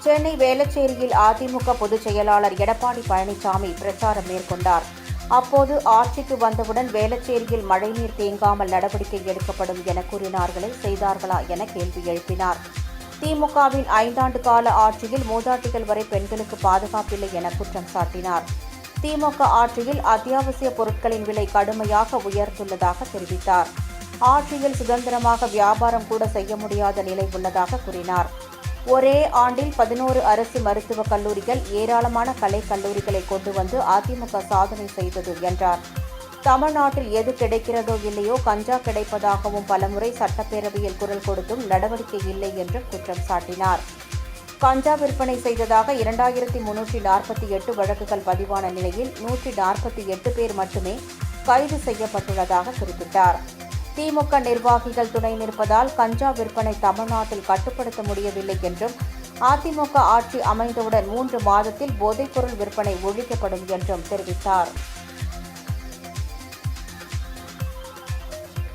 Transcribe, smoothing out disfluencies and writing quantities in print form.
சென்னை வேளச்சேரியில் அதிமுக பொதுச் செயலாளர் எடப்பாடி பழனிசாமி பிரச்சாரம் மேற்கொண்டார். அப்போது ஆட்சிக்கு வந்தவுடன் வேளச்சேரியில் மழைநீர் தேங்காமல் நடவடிக்கை எடுக்கப்படும் என கூறினார்களே, செய்தார்களா என கேள்வி எழுப்பினார். திமுகவின் 5 ஆண்டு கால ஆட்சியில் மூதாட்டிகள் வரை பெண்களுக்கு பாதுகாப்பில்லை என குற்றம் சாட்டினார். திமுக ஆட்சியில் அத்தியாவசிய பொருட்களின் விலை கடுமையாக உயர்ந்துள்ளதாக தெரிவித்தார். ஆட்சியில் சுதந்திரமாக வியாபாரம் கூட செய்ய முடியாத நிலை உள்ளதாக கூறினார். ஒரே ஆண்டில் 11 அரசு மருத்துவக் கல்லூரிகள், ஏராளமான கலைக் கல்லூரிகளை கொண்டு வந்து அதிமுக சாதனை செய்தது என்றார். தமிழ்நாட்டில் எது கிடைக்கிறதோ இல்லையோ கஞ்சா கிடைப்பதாகவும் பலமுறை சட்டப்பேரவையில் குரல் கொடுத்தும் நடவடிக்கை இல்லை என்றும் குற்றம் சாட்டினார். கஞ்சா விற்பனை செய்ததாக 2348 வழக்குகள் பதிவான நிலையில் 148 பேர் மட்டுமே கைது செய்யப்பட்டுள்ளதாக குறிப்பிட்டார். திமுக நிர்வாகிகள் துணை நிற்பதால் கஞ்சா விற்பனை தமிழ்நாட்டில் கட்டுப்படுத்த முடியவில்லை என்றும், அதிமுக ஆட்சி அமைந்தவுடன் 3 மாதத்தில் போதைப்பொருள் விற்பனை ஒழிக்கப்படும் என்றும் தெரிவித்தார்.